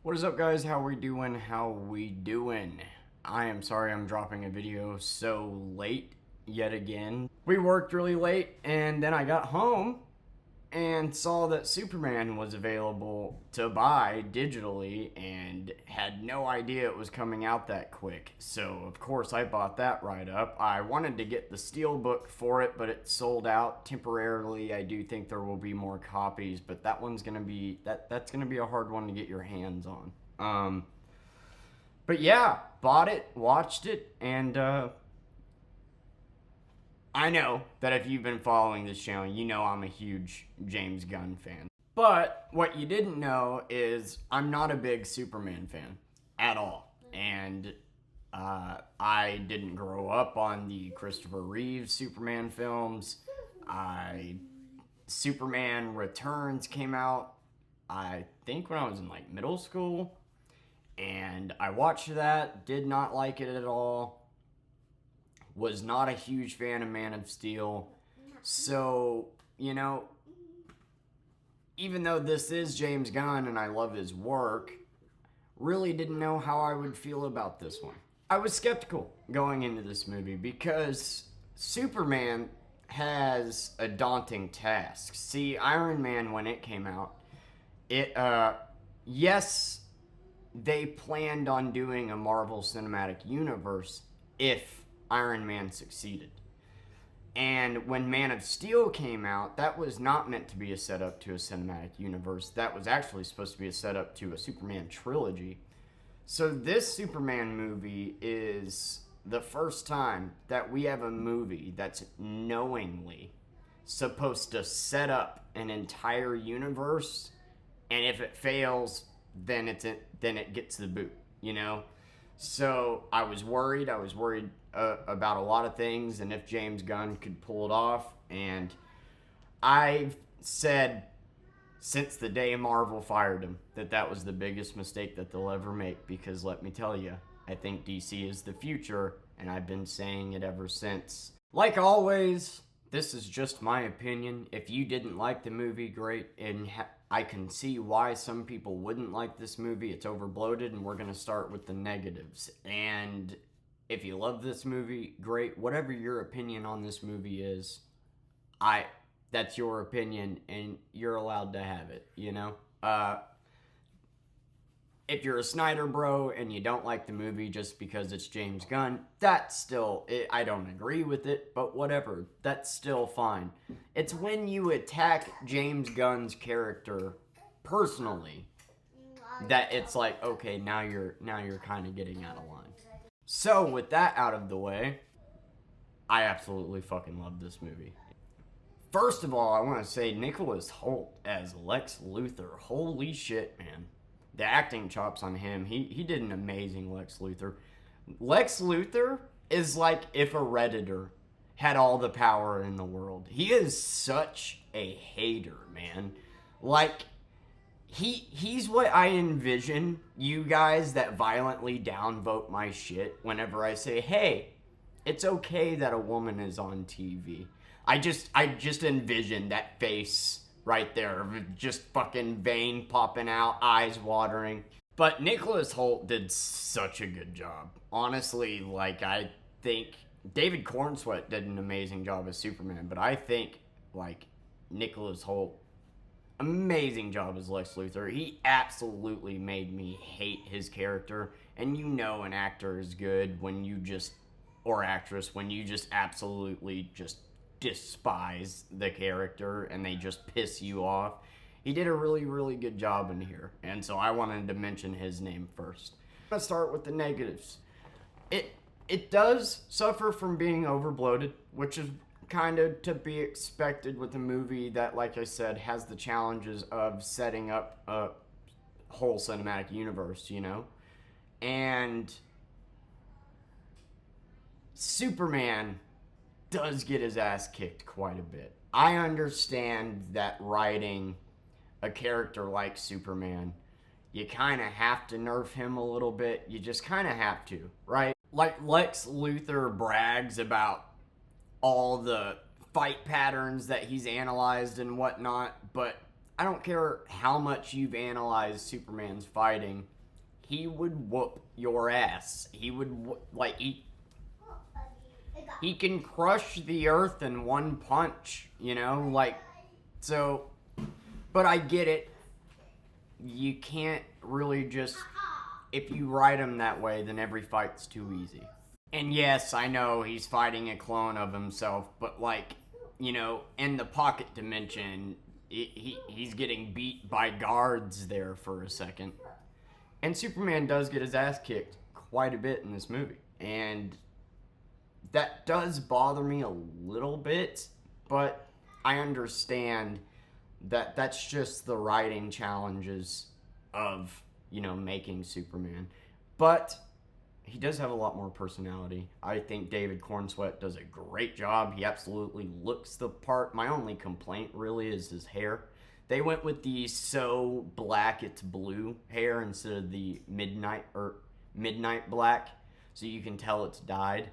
What is up, guys? How we doing? How we doing? I am sorry I'm dropping a video so late yet again. We worked really late and then I got home and saw that Superman was available to buy digitally and had no idea it was coming out that quick. So, of course, I bought that right up. I wanted to get the Steelbook for it, but it sold out temporarily. I do think there will be more copies, but that one's going to be that's going to be a hard one to get your hands on. But yeah, bought it, watched it, and I know that if you've been following this channel, you know I'm a huge James Gunn fan. But what you didn't know is I'm not a big Superman fan at all. And I didn't grow up on the Christopher Reeve Superman films. Superman Returns came out, I think, when I was in like middle school. And I watched that, did not like it at all. Was not a huge fan of Man of Steel. So, you know, even though this is James Gunn and I love his work, really didn't know how I would feel about this one. I was skeptical going into this movie because Superman has a daunting task. See, Iron Man, when it came out, yes, they planned on doing a Marvel Cinematic Universe if Iron Man succeeded. And when Man of Steel came out, that was not meant to be a setup to a cinematic universe. That was actually supposed to be a setup to a Superman trilogy. So this Superman movie is the first time that we have a movie that's knowingly supposed to set up an entire universe, and if it fails, then it gets the boot, you know? So I was worried about a lot of things and if James Gunn could pull it off. And I've said since the day Marvel fired him that was the biggest mistake that they'll ever make, because let me tell you, I think DC is the future, and I've been saying it ever since. Like always, this is just my opinion. If you didn't like the movie, great, and I can see why some people wouldn't like this movie. It's overbloated, and we're going to start with the negatives. And if you love this movie, great. Whatever your opinion on this movie is, that's your opinion, and you're allowed to have it, you know? If you're a Snyder bro and you don't like the movie just because it's James Gunn, that's still, I don't agree with it, but whatever, that's still fine. It's when you attack James Gunn's character personally that it's like, okay, now you're kind of getting out of line. So with that out of the way, I absolutely fucking love this movie. First of all, I want to say Nicholas Hoult as Lex Luthor. Holy shit, man. The acting chops on him. He did an amazing Lex Luthor. Lex Luthor is like if a Redditor had all the power in the world. He is such a hater, man. Like, he's what I envision you guys that violently downvote my shit whenever I say, hey, it's okay that a woman is on TV. I just envision that face right there, just fucking vein popping out, eyes watering. But Nicholas Hoult did such a good job. Honestly, like, I think David Cornsweet did an amazing job as Superman, but I think, like, Nicholas Hoult, amazing job as Lex Luthor. He absolutely made me hate his character. And you know an actor is good when you just, or actress, when you just absolutely just despise the character and they just piss you off. He did a really, really good job in here, and so I wanted to mention his name first. I'm gonna start with the negatives. It does suffer from being overbloated, which is kind of to be expected with a movie that, like I said, has the challenges of setting up a whole cinematic universe, you know? And Superman does get his ass kicked quite a bit. I understand that writing a character like Superman, you kind of have to nerf him a little bit. You just kind of have to, right? Like Lex Luthor brags about all the fight patterns that he's analyzed and whatnot, but I don't care how much you've analyzed Superman's fighting, he would whoop your ass. He would, like, he can crush the earth in one punch, you know? Like, so, but I get it. You can't really just, if you write him that way, then every fight's too easy. And yes, I know he's fighting a clone of himself, but like, you know, in the pocket dimension, he's getting beat by guards there for a second. And Superman does get his ass kicked quite a bit in this movie. And that does bother me a little bit, but I understand that that's just the writing challenges of, you know, making Superman. But he does have a lot more personality. I think David Cornsweet does a great job. He absolutely looks the part. My only complaint really is his hair. They went with the so black it's blue hair instead of the midnight black, so you can tell it's dyed.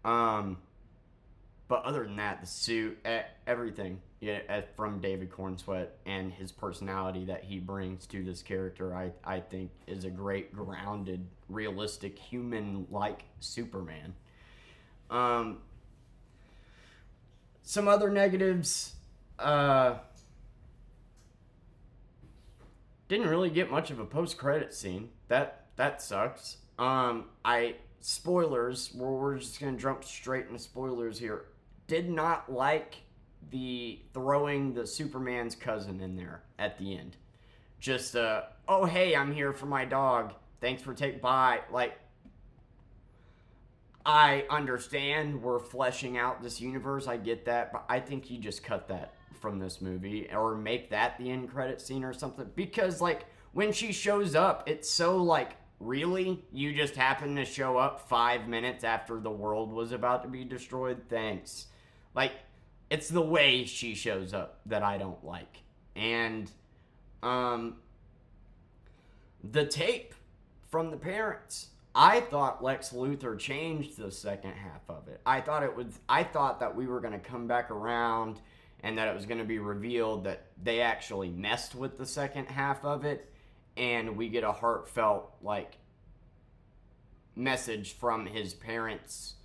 But other than that, the suit, everything, yeah, from David Cornsweet and his personality that he brings to this character, I think is a great, grounded, realistic, human-like Superman. Some other negatives, didn't really get much of a post-credit scene. That sucks. Spoilers, we're just gonna jump straight into spoilers here. Did not like the throwing the Superman's cousin in there at the end. Just, oh hey, I'm here for my dog. Thanks for bye. Like, I understand we're fleshing out this universe. I get that, but I think you just cut that from this movie or make that the end credit scene or something. Because, like, when she shows up, it's so, like, really? You just happen to show up 5 minutes after the world was about to be destroyed? Thanks. Like, it's the way she shows up that I don't like. And, the tape from the parents. I thought Lex Luthor changed the second half of it. I thought that we were going to come back around and that it was going to be revealed that they actually messed with the second half of it, and we get a heartfelt, like, message from his parents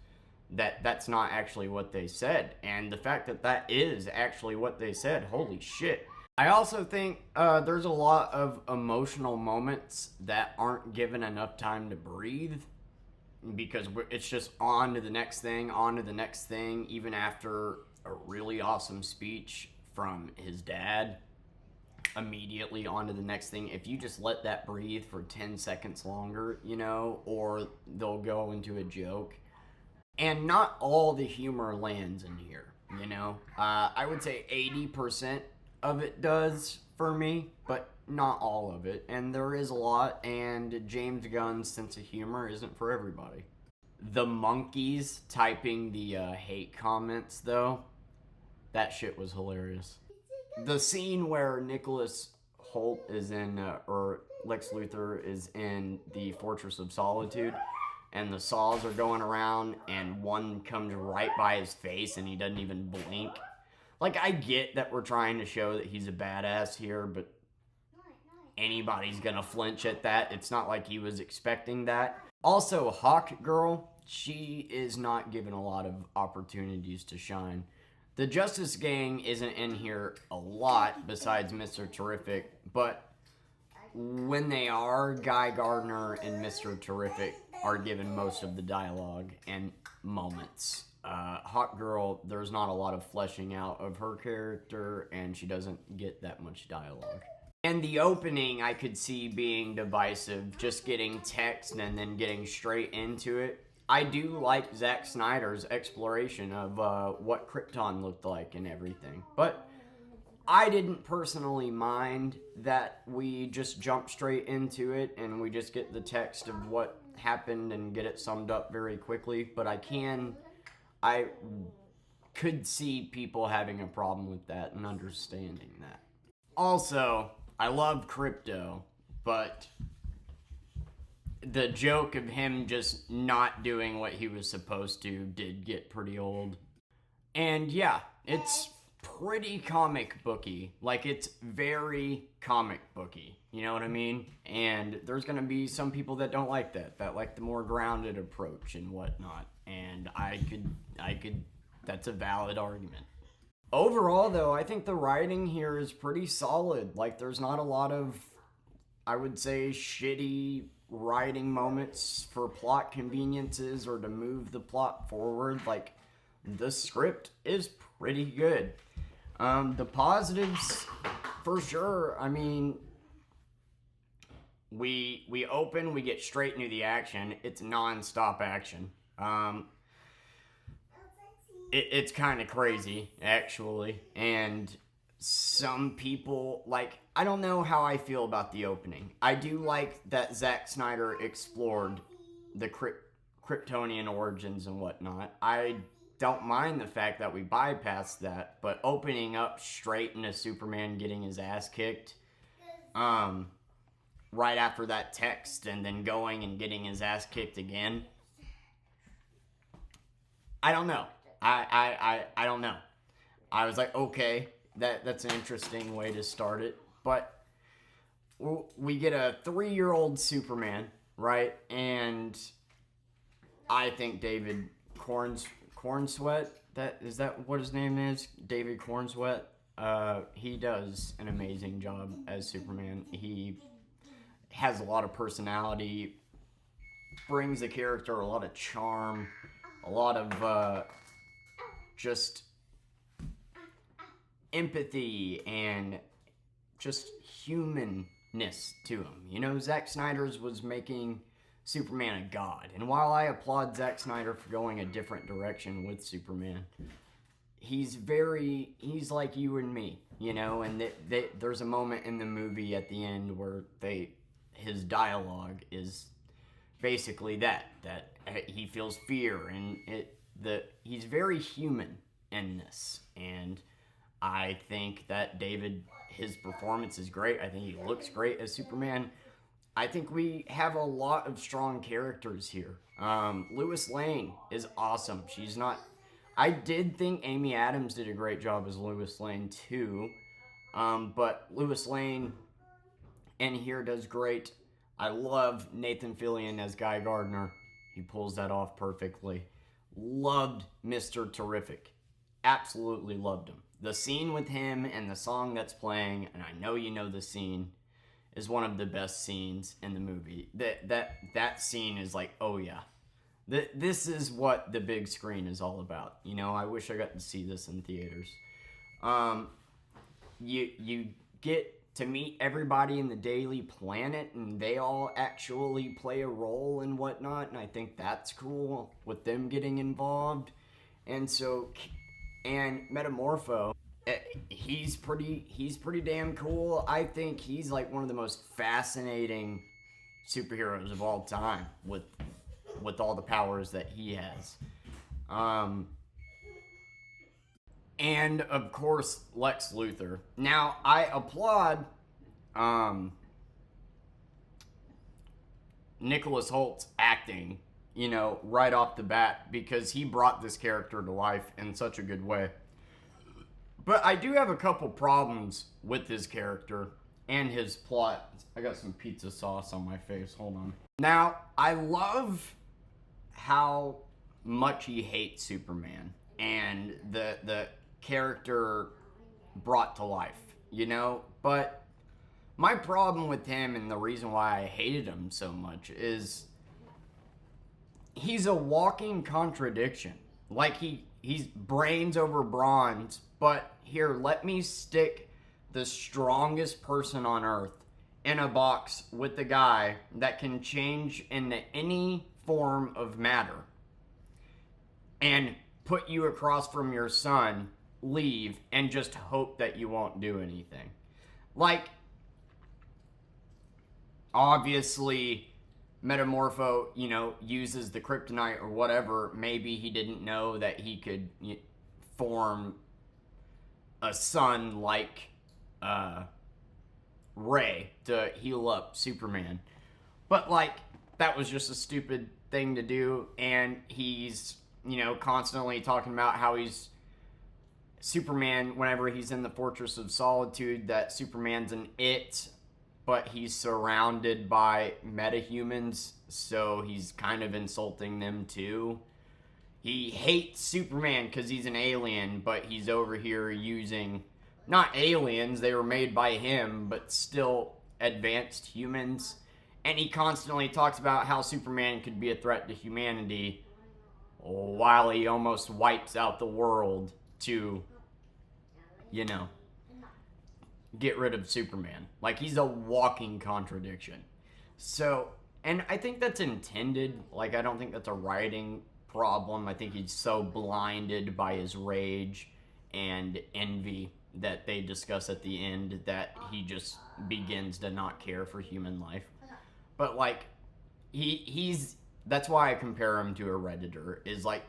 that that's not actually what they said. And the fact that that is actually what they said, holy shit. I also think there's a lot of emotional moments that aren't given enough time to breathe, because it's just on to the next thing, even after a really awesome speech from his dad. Immediately on to the next thing. If you just let that breathe for 10 seconds longer, you know, or they'll go into a joke. And not all the humor lands in here, you know. I would say 80% of it does for me, but not all of it. And there is a lot, and James Gunn's sense of humor isn't for everybody. The monkeys typing the hate comments, though, that shit was hilarious. The scene where Nicholas Hoult is in, or Lex Luthor is in the Fortress of Solitude, and the saws are going around, and one comes right by his face, and he doesn't even blink. Like, I get that we're trying to show that he's a badass here, but anybody's gonna flinch at that. It's not like he was expecting that. Also, Hawk Girl, she is not given a lot of opportunities to shine. The Justice Gang isn't in here a lot besides Mr. Terrific, but when they are, Guy Gardner and Mr. Terrific are given most of the dialogue and moments. Hawk Girl, there's not a lot of fleshing out of her character, and she doesn't get that much dialogue. And the opening I could see being divisive, just getting text and then getting straight into it. I do like Zack Snyder's exploration of what Krypton looked like and everything. But I didn't personally mind that we just jump straight into it and we just get the text of what happened and get it summed up very quickly. But I could see people having a problem with that and understanding that. Also, I love Krypto, but the joke of him just not doing what he was supposed to did get pretty old. And yeah, it's pretty comic booky. Like, it's very comic booky. You know what I mean? And there's gonna be some people that don't like that like the more grounded approach and whatnot. And I could, that's a valid argument. Overall, though, I think the writing here is pretty solid. Like, there's not a lot of, I would say, shitty writing moments for plot conveniences or to move the plot forward. Like, the script is pretty good. The positives, for sure. I mean, we open, we get straight into the action. It's non-stop action. It's kind of crazy, actually. And some people, like, I don't know how I feel about the opening. I do like that Zack Snyder explored the Kryptonian origins and whatnot. I don't mind the fact that we bypassed that, but opening up straight into Superman getting his ass kicked, right after that text, and then going and getting his ass kicked again, I don't know. I don't know. I was like, okay, that's an interesting way to start it. But we get a 3-year-old Superman, right? And I think David Cornsweet, is that what his name is? David Cornsweet. He does an amazing job as Superman. He has a lot of personality, brings the character a lot of charm, a lot of just empathy and just humanness to him. You know, Zack Snyder's was making Superman a god. And while I applaud Zack Snyder for going a different direction with Superman, he's like you and me, you know, and there's a moment in the movie at the end where his dialogue is basically that he feels fear, and he's very human in this. And I think that his performance is great. I think he looks great as Superman. I think we have a lot of strong characters here. Lois Lane is awesome. I did think Amy Adams did a great job as Lois Lane too. But Lois Lane in here does great. I love Nathan Fillion as Guy Gardner. He pulls that off perfectly. Loved Mr. Terrific. Absolutely loved him. The scene with him and the song that's playing, and I know you know the scene, is one of the best scenes in the movie. That scene is like, oh yeah. This is what the big screen is all about. You know, I wish I got to see this in theaters. You get to meet everybody in the Daily Planet, and they all actually play a role and whatnot, and I think that's cool with them getting involved. And Metamorpho, he's pretty damn cool. I think he's like one of the most fascinating superheroes of all time with all the powers that he has. And of course, Lex Luthor. Now, I applaud Nicholas Holt's acting, you know, right off the bat, because he brought this character to life in such a good way. But I do have a couple problems with his character and his plot. I got some pizza sauce on my face. Hold on. Now, I love how much he hates Superman and the character brought to life, you know? But my problem with him, and the reason why I hated him so much, is he's a walking contradiction. Like, he's brains over bronze, but here, let me stick the strongest person on Earth in a box with the guy that can change into any form of matter and put you across from your son, leave, and just hope that you won't do anything. Like, obviously, Metamorpho, you know, uses the kryptonite or whatever. Maybe he didn't know that he could form a sun like Ray to heal up Superman. But, like, that was just a stupid thing to do, and he's, you know, constantly talking about how he's Superman, whenever he's in the Fortress of Solitude, that Superman's an it, but he's surrounded by metahumans, so he's kind of insulting them too. He hates Superman because he's an alien, but he's over here using, not aliens, they were made by him, but still advanced humans. And he constantly talks about how Superman could be a threat to humanity while he almost wipes out the world to, you know, get rid of Superman. Like, he's a walking contradiction. So, and I think that's intended. Like, I don't think that's a writing problem. I think he's so blinded by his rage and envy that they discuss at the end that he just begins to not care for human life. But like he's that's why I compare him to a Redditor, is like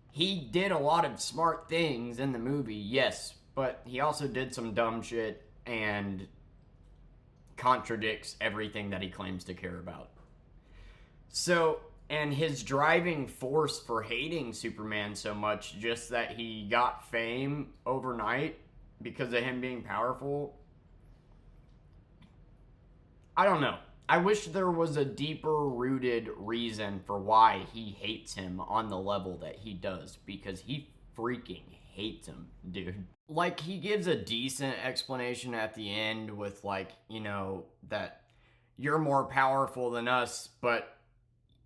he did a lot of smart things in the movie, yes, but he also did some dumb shit and contradicts everything that he claims to care about. So, and his driving force for hating Superman so much, just that he got fame overnight because of him being powerful, I don't know. I wish there was a deeper rooted reason for why he hates him on the level that he does, because he freaking hates him, dude. Like, he gives a decent explanation at the end with, like, you know, that you're more powerful than us, but,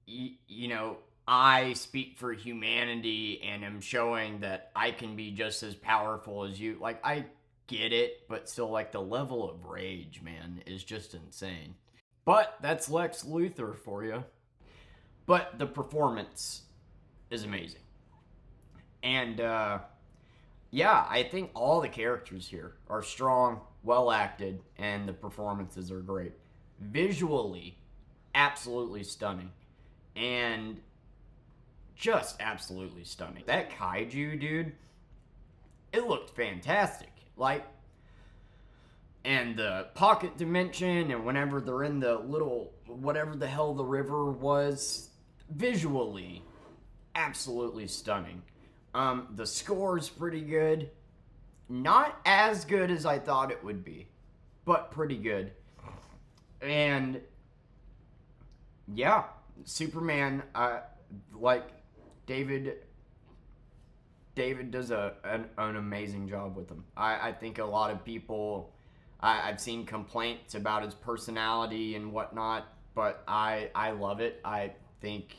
you know, I speak for humanity and am showing that I can be just as powerful as you. Like, I get it, but still, like, the level of rage, man, is just insane. But that's Lex Luthor for you. But the performance is amazing. And, yeah, I think all the characters here are strong, well acted, and the performances are great. Visually, absolutely stunning. And just absolutely stunning. That kaiju, dude, it looked fantastic. Like, and the pocket dimension, and whenever they're in the little, whatever the hell the river was, visually, absolutely stunning. The score's pretty good. Not as good as I thought it would be, but pretty good. And, yeah, Superman, like, David does an amazing job with him. I think a lot of people, I've seen complaints about his personality and whatnot, but I love it. I think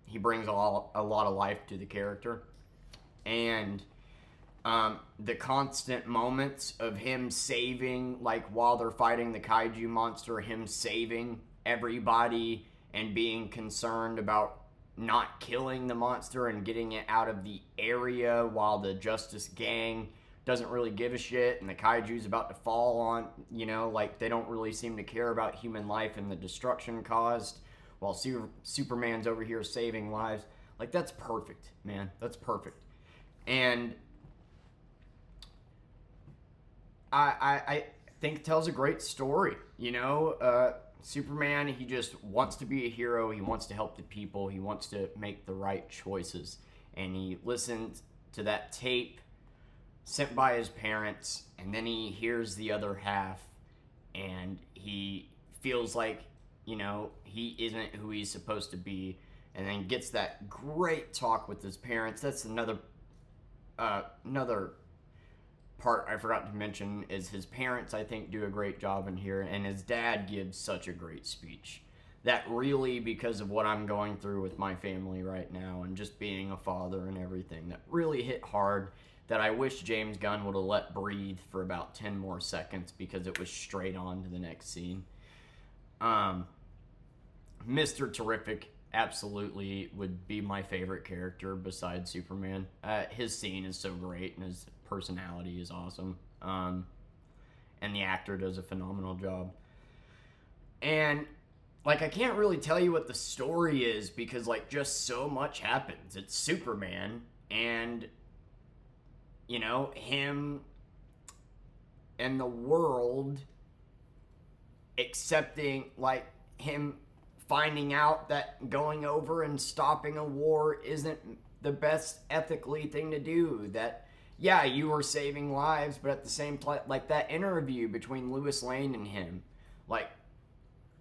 he brings a lot of life to the character. And the constant moments of him saving, like while they're fighting the kaiju monster, him saving everybody and being concerned about not killing the monster and getting it out of the area while the Justice Gang doesn't really give a shit and the kaiju's about to fall on, you know, like they don't really seem to care about human life and the destruction caused while Superman's over here saving lives. Like, that's perfect, man. That's perfect. And I think it tells a great story, you know? Superman, he just wants to be a hero. He wants to help the people. He wants to make the right choices. And he listens to that tape sent by his parents, and then he hears the other half, and he feels like, you know, he isn't who he's supposed to be, and then gets that great talk with his parents. That's another part I forgot to mention, is his parents, I think, do a great job in here, and his dad gives such a great speech. That really, because of what I'm going through with my family right now, and just being a father and everything, that really hit hard, that I wish James Gunn would have let breathe for about 10 more seconds, because it was straight on to the next scene. Mr. Terrific absolutely would be my favorite character besides Superman. His scene is so great, and his personality is awesome. And the actor does a phenomenal job. And, like, I can't really tell you what the story is, because, like, just so much happens. It's Superman, and, you know, him and the world accepting, like, him finding out that going over and stopping a war isn't the best ethically thing to do, that yeah, you were saving lives, but at the same time, like that interview between Lewis Lane and him, like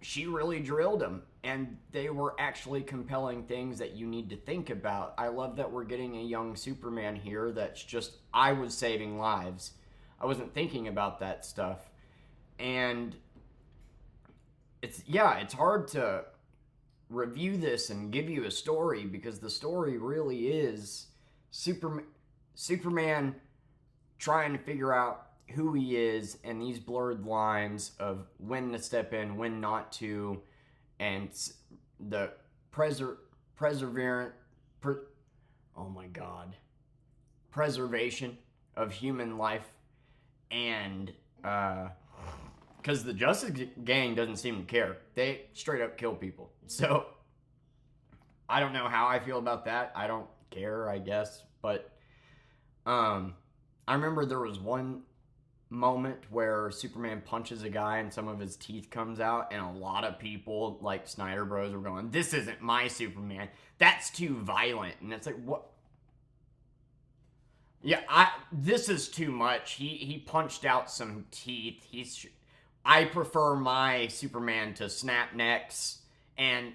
she really drilled him, and they were actually compelling things that you need to think about. I love that we're getting a young Superman here that's just, I was saving lives. I wasn't thinking about that stuff. And it's hard to review this and give you a story because the story really is Superman trying to figure out who he is and these blurred lines of when to step in, when not to, and the perseverant, oh my god, preservation of human life, and because the Justice Gang doesn't seem to care. They straight up kill people. So I don't know how I feel about that. I don't care, I guess. But I remember there was one moment where Superman punches a guy and some of his teeth comes out, and a lot of people, like Snyder Bros, were going, "This isn't my Superman. That's too violent." And it's like, what? Yeah, this is too much. He punched out some teeth. I prefer my Superman to snap necks. And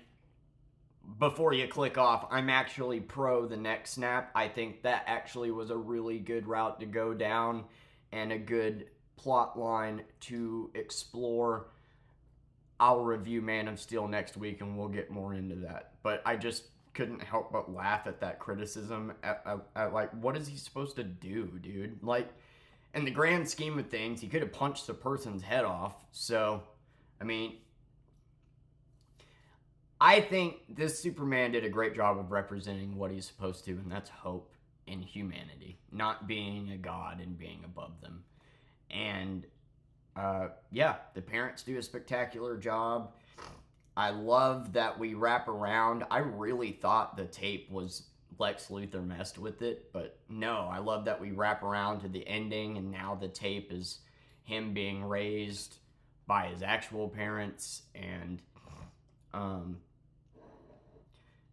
before you click off, I'm actually pro the neck snap. I think that actually was a really good route to go down and a good plot line to explore. I'll review Man of Steel next week and we'll get more into that. But I just couldn't help but laugh at that criticism at like, what is he supposed to do, dude? Like, in the grand scheme of things, he could have punched the person's head off. So, I mean, I think this Superman did a great job of representing what he's supposed to, and that's hope in humanity, not being a god and being above them. And yeah, the parents do a spectacular job. I love that we wrap around. I really thought the tape was Lex Luthor messed with it, but no, I love that we wrap around to the ending, and now the tape is him being raised by his actual parents. And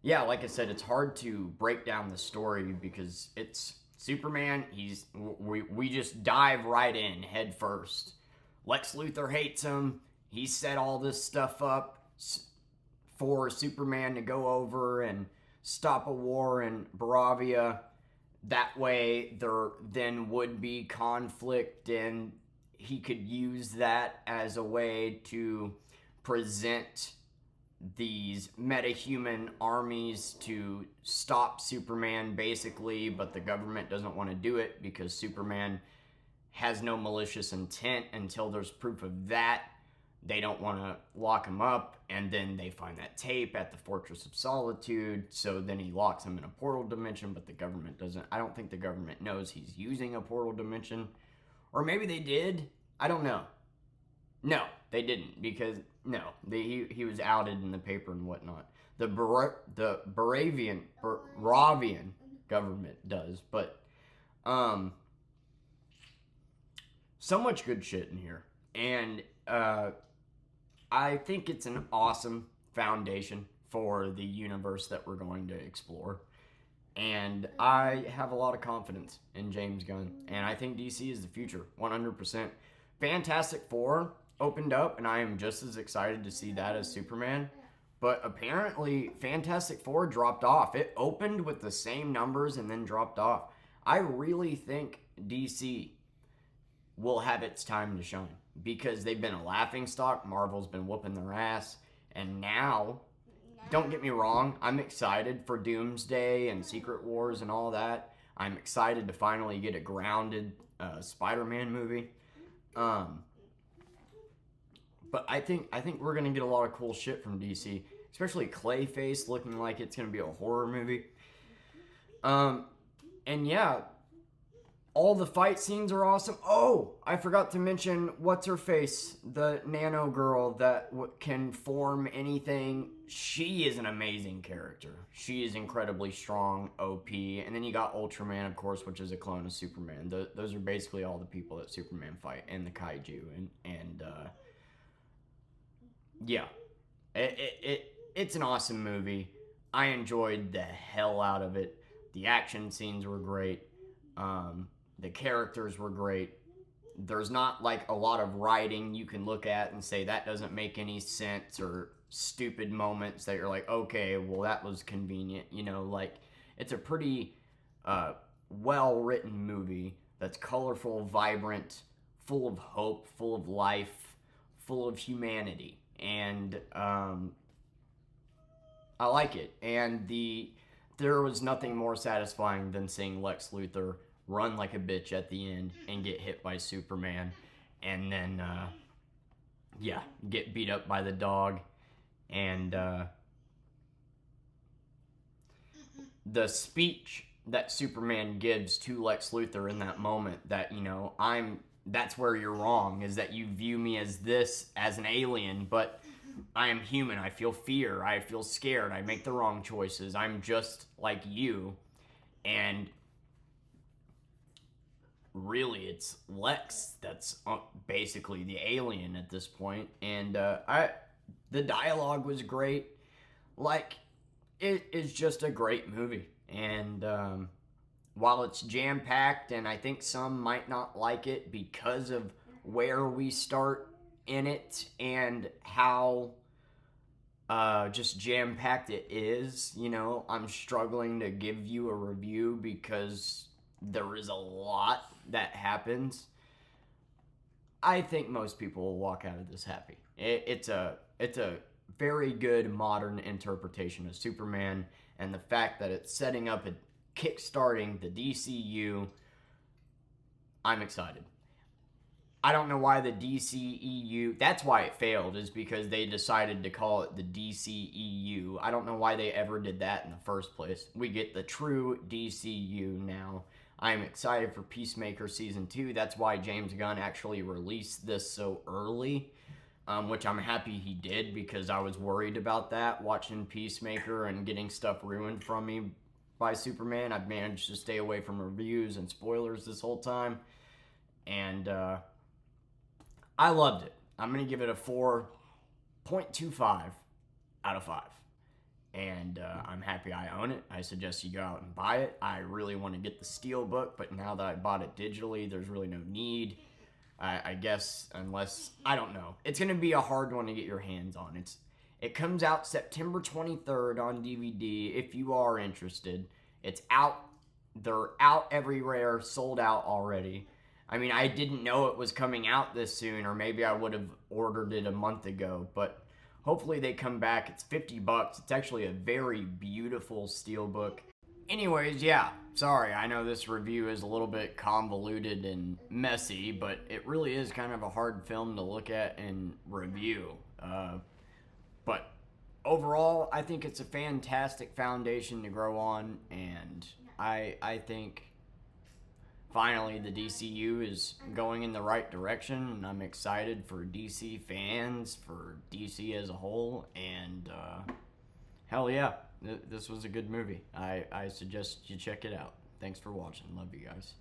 yeah, like I said, it's hard to break down the story because it's Superman. We just dive right in head first. Lex Luthor hates him. He set all this stuff up for Superman to go over and stop a war in Barovia. That way, there then would be conflict, and he could use that as a way to present these metahuman armies to stop Superman, basically, but the government doesn't want to do it because Superman has no malicious intent until there's proof of that. They don't want to lock him up, and then they find that tape at the Fortress of Solitude, so then he locks him in a portal dimension, but the government doesn't. I don't think the government knows he's using a portal dimension. Or maybe they did. I don't know. No, they didn't, because, no, he was outed in the paper and whatnot. The Baravian government does, but, so much good shit in here. And, I think it's an awesome foundation for the universe that we're going to explore. And I have a lot of confidence in James Gunn. And I think DC is the future, 100%. Fantastic Four opened up, and I am just as excited to see that as Superman. But apparently, Fantastic Four dropped off. It opened with the same numbers and then dropped off. I really think DC will have its time to shine because they've been a laughingstock. Marvel's been whooping their ass. And now, don't get me wrong, I'm excited for Doomsday and Secret Wars and all that. I'm excited to finally get a grounded Spider-Man movie. But I think we're going to get a lot of cool shit from DC, especially Clayface looking like it's going to be a horror movie. And yeah, all the fight scenes are awesome. Oh, I forgot to mention what's-her-face, the nano girl that can form anything. She is an amazing character. She is incredibly strong, OP. And then you got Ultraman, of course, which is a clone of Superman. Those are basically all the people that Superman fight, and the kaiju. And yeah, it's an awesome movie. I enjoyed the hell out of it. The action scenes were great. The characters were great. There's not like a lot of writing you can look at and say that doesn't make any sense, or stupid moments that you're like, okay, well, that was convenient. Like, it's a pretty well written movie that's colorful, vibrant, full of hope, full of life, full of humanity. And I like it. And there was nothing more satisfying than seeing Lex Luthor run like a bitch at the end and get hit by Superman, and then get beat up by the dog. And the speech that Superman gives to Lex Luthor in that moment, that that's where you're wrong, is that you view me as an alien, but I am human. I feel fear. I feel scared. I make the wrong choices. I'm just like you. And really, it's Lex that's basically the alien at this point. And the dialogue was great. Like, it is just a great movie. And while it's jam-packed, and I think some might not like it because of where we start in it and how just jam-packed it is, I'm struggling to give you a review because there is a lot that happens. I think most people will walk out of this happy. It's a very good modern interpretation of Superman, and the fact that it's setting up and kickstarting the DCU, I'm excited. I don't know why the DCEU, that's why it failed, is because they decided to call it the DCEU. I don't know why they ever did that in the first place. We get the true DCU now. I'm excited for Peacemaker Season 2. That's why James Gunn actually released this so early, which I'm happy he did, because I was worried about that, watching Peacemaker and getting stuff ruined from me by Superman. I've managed to stay away from reviews and spoilers this whole time, and I loved it. I'm going to give it a 4.25 out of 5. And I'm happy I own it. I suggest you go out and buy it. I really want to get the Steelbook, but now that I bought it digitally, there's really no need. I guess, unless, I don't know. It's going to be a hard one to get your hands on. It comes out September 23rd on DVD if you are interested. It's out. They're out everywhere, sold out already. I mean, I didn't know it was coming out this soon, or maybe I would have ordered it a month ago, but hopefully they come back. It's $50. It's actually a very beautiful Steelbook. Anyways, yeah, sorry, I know this review is a little bit convoluted and messy, but it really is kind of a hard film to look at and review. But overall, I think it's a fantastic foundation to grow on, and I think finally the DCU is going in the right direction, and I'm excited for DC fans, for DC as a whole, and hell yeah, this was a good movie. I suggest you check it out. Thanks for watching. Love you guys.